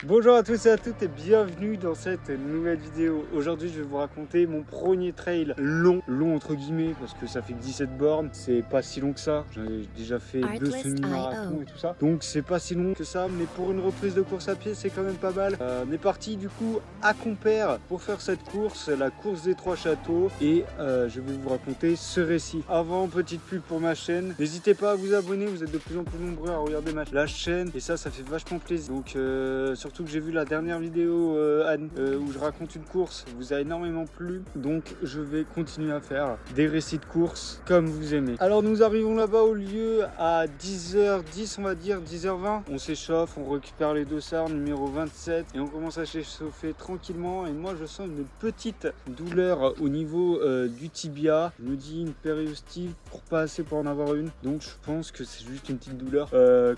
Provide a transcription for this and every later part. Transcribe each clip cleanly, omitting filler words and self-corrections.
Bonjour à tous et à toutes et bienvenue dans cette nouvelle vidéo. Aujourd'hui je vais vous raconter mon premier trail long entre guillemets parce que ça fait que 17 bornes, c'est pas si long que ça. J'ai déjà fait 2 semi-marathons et tout ça, donc c'est pas si long que ça, mais pour une reprise de course à pied c'est quand même pas mal. On est parti du coup à Compère pour faire cette course, la course des 3 châteaux, et je vais vous raconter ce récit. Avant, petite pub pour ma chaîne, n'hésitez pas à vous abonner, vous êtes de plus en plus nombreux à regarder la chaîne et ça fait vachement plaisir. Donc surtout que j'ai vu la dernière vidéo où je raconte une course, vous a énormément plu, donc je vais continuer à faire des récits de course comme vous aimez. Alors nous arrivons là-bas au lieu à 10h10, on va dire 10h20, on s'échauffe, on récupère les dossards numéro 27 et on commence à s'échauffer tranquillement, et moi je sens une petite douleur au niveau du tibia. Je me dis une périostite pour pas assez pour en avoir une, donc je pense que c'est juste une petite douleur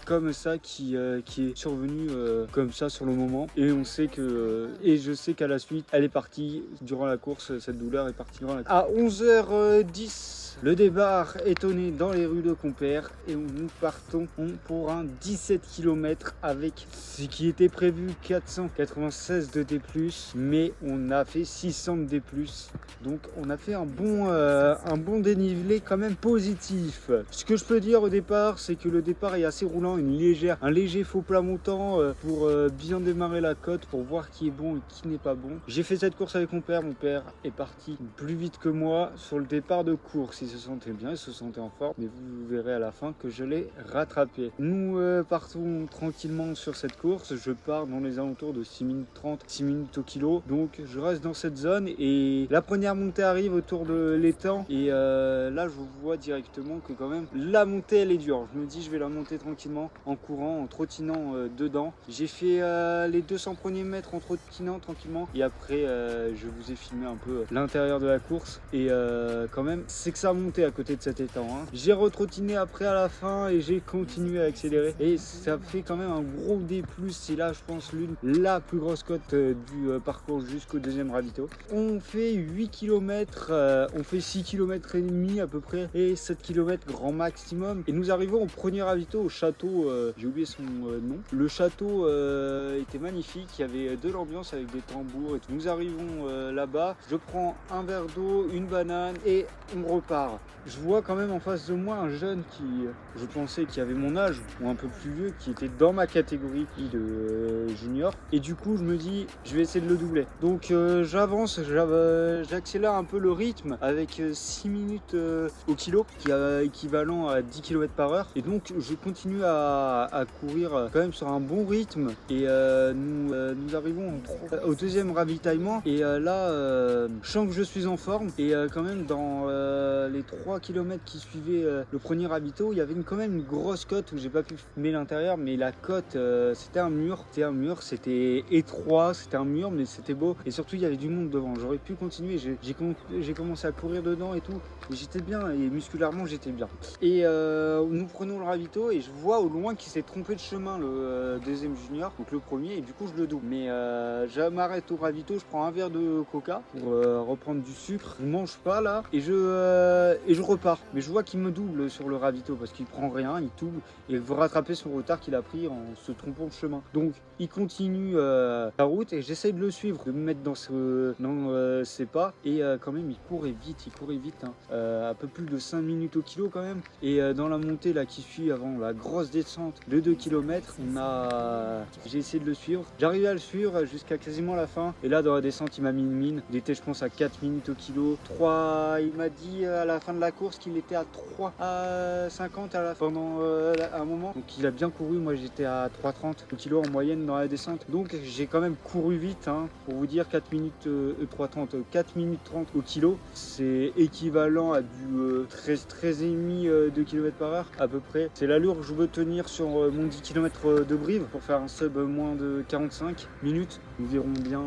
comme ça qui est survenue comme ça sur le moment, et on sait que et je sais qu'à la suite elle est partie durant la course, cette douleur est partie durant la course. À 11h10 le départ est donné dans les rues de Compère et nous partons pour un 17 km avec ce qui était prévu 496 de D+, mais on a fait 600 de D+, donc on a fait un bon dénivelé quand même positif. Ce que je peux dire au départ, c'est que le départ est assez roulant, un léger faux plat montant pour bien démarrer la côte, pour voir qui est bon et qui n'est pas bon. J'ai fait cette course avec mon père est parti plus vite que moi sur le départ de course. Il se sentait bien, il se sentait en forme, mais vous verrez à la fin que je l'ai rattrapé. Nous partons tranquillement sur cette course, je pars dans les alentours de 6 minutes 30, 6 minutes au kilo, donc je reste dans cette zone et la première montée arrive autour de l'étang, et là je vois directement que quand même la montée elle est dure. Je me dis je vais la monter tranquillement en courant, en trottinant dedans. J'ai fait les 200 premiers mètres en trottinant tranquillement, et après je vous ai filmé un peu l'intérieur de la course, et quand même c'est que ça a monté à côté de cet étang, hein. J'ai retrottiné après à la fin et j'ai continué à accélérer, et ça fait quand même un gros D+, c'est là je pense la plus grosse cote du parcours jusqu'au deuxième ravito. On fait 8 km, on fait 6 km et demi à peu près, et 7 km grand maximum, et nous arrivons au premier ravito, au château, j'ai oublié son nom. Le château était magnifique, il y avait de l'ambiance avec des tambours et tout. Nous arrivons là-bas, je prends un verre d'eau, une banane et on repart. Je vois quand même en face de moi un jeune qui, je pensais qu'il avait mon âge ou un peu plus vieux, qui était dans ma catégorie de junior, et du coup je me dis je vais essayer de le doubler. Donc j'avance, j'accélère un peu le rythme avec 6 minutes au kilo, qui est équivalent à 10 km/h, et donc je continue à courir quand même sur un bon rythme, et nous arrivons au deuxième ravitaillement, et là je sens que je suis en forme, et quand même dans les 3 km qui suivaient le premier ravito, il y avait quand même une grosse côte où j'ai pas pu filmer l'intérieur, mais la côte c'était un mur, c'était étroit, c'était un mur, mais c'était beau, et surtout il y avait du monde devant. J'aurais pu continuer, j'ai commencé à courir dedans et tout, et j'étais bien, et musculairement j'étais bien. Et nous prenons le ravito, et je vois au loin qu'il s'est trompé de chemin, le deuxième junior, donc le premier, et du coup je le double. Mais je m'arrête au ravito, je prends un verre de coca pour reprendre du sucre, je mange pas là, et je repars. Mais je vois qu'il me double sur le ravito parce qu'il prend rien, il double et il veut rattraper son retard qu'il a pris en se trompant de chemin. Donc il continue la route, et j'essaye de le suivre, de me mettre dans ses pas, et quand même il courait vite, hein. Un peu plus de 5 minutes au kilo quand même, et dans la montée là qui suit avant la grosse descente de 2 km, j'ai essayé de le suivre, j'arrivais à le suivre jusqu'à quasiment la fin, et là dans la descente il m'a mis une mine, il était je pense à 4 minutes au kilo, il m'a dit à la fin de la course qu'il était à 3 à 50 pendant un moment, donc il a bien couru. Moi j'étais à 3,30 au kilo en moyenne dans la descente, donc j'ai quand même couru vite, hein, pour vous dire 4 minutes 3,30, 4 minutes 30 au kilo, c'est équivalent à du 13,5 de km/h à peu près. C'est l'allure que je veux tenir sur mon 10 km de Brive pour faire un sub moins de 45 minutes. Nous verrons bien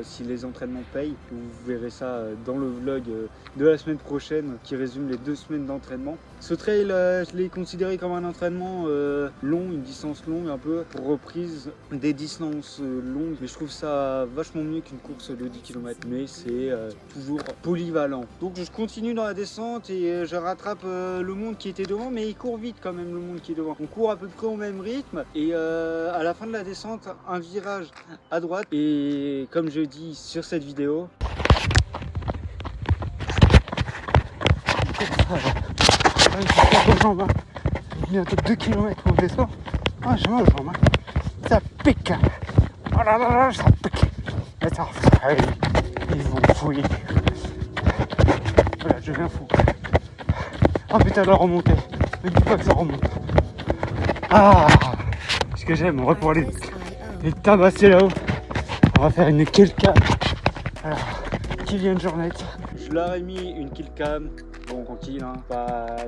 si les entraînements payent. Vous verrez ça dans le vlog de la semaine prochaine qui résume les 2 semaines d'entraînement. Ce trail, je l'ai considéré comme un entraînement long, une distance longue un peu, pour reprise des distances longues. Mais je trouve ça vachement mieux qu'une course de 10 km. Mais c'est toujours polyvalent. Donc je continue dans la descente et je rattrape le monde qui était devant, mais il court vite quand même le monde qui est devant. On court à peu près au même rythme et à la fin de la descente, un virage à droite. Et comme je dis sur cette vidéo, aux jambes, hein. Bientôt 2 km pour descendre. Ah, j'ai mal aux jambes, hein. Ça pique. Oh là là là, ça pique. Attends, ils vont fouiller. Voilà, je viens fou. Ah putain, la remontée. Ne dis pas que ça remonte. Ah, ce que j'aime, on va pouvoir les tabasser là-haut. On va faire une kill cam. Alors, qui vient de journette. je leur ai mis une kill cam. Bon, tranquille, hein.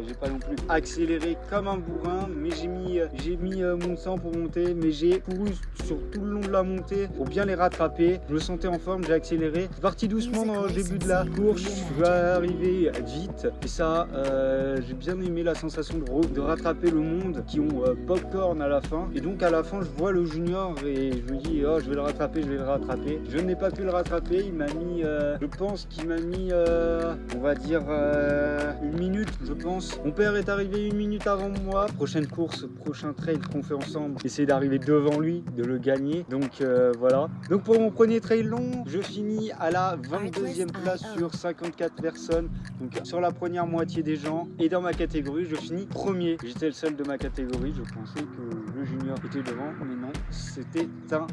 J'ai pas non plus accéléré comme un bourrin, mais j'ai mis mon sang pour monter, mais j'ai couru sur tout le long de la montée pour bien les rattraper. Je me sentais en forme, j'ai accéléré. Je suis parti doucement dans le début de la course, je suis arrivé vite. Et ça, j'ai bien aimé la sensation de rattraper le monde qui ont popcorn à la fin. Et donc à la fin, je vois le junior et je me dis, oh, je vais le rattraper, je vais le rattraper. Je n'ai pas pu le rattraper, il m'a mis, je pense qu'il m'a mis, on va dire, 1 minute, je pense. Mon père est arrivé 1 minute avant moi. Prochaine course, prochain trail qu'on fait ensemble, essayer d'arriver devant lui, de le gagner. Donc voilà. Donc pour mon premier trail long, je finis à la 22e place sur 54 personnes. Donc sur la première moitié des gens. Et dans ma catégorie, je finis premier. J'étais le seul de ma catégorie. Je pensais que le junior était devant, mais non. C'était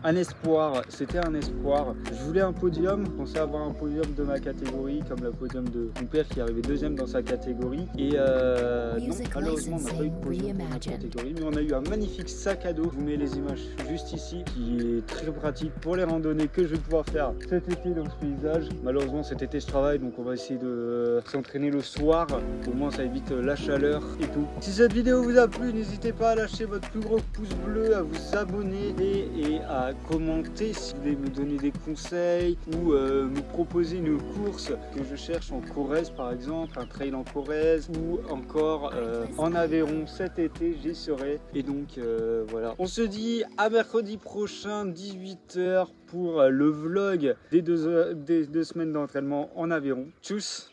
un espoir. C'était un espoir. Je voulais un podium. Je pensais avoir un podium de ma catégorie, comme le podium de mon père qui est arrivé 2e dans sa catégorie. Et non, malheureusement, on n'a pas eu de podium dans notre catégorie, mais on a eu un magnifique sac à dos. Je vous mets les images juste ici, qui est très pratique pour les randonnées que je vais pouvoir faire cet été dans ce paysage. Malheureusement, cet été, je travaille, donc on va essayer de s'entraîner le soir. Au moins, ça évite la chaleur et tout. Si cette vidéo vous a plu, n'hésitez pas à lâcher votre plus gros pouce bleu, à vous abonner et à commenter si vous voulez me donner des conseils ou me proposer une course que je cherche en Corrèze, par exemple, un trail en Corrèze ou encore en Aveyron cet été, j'y serai. Et donc voilà, on se dit à mercredi prochain 18 h pour le vlog des 2 semaines d'entraînement en Aveyron. Tchuss.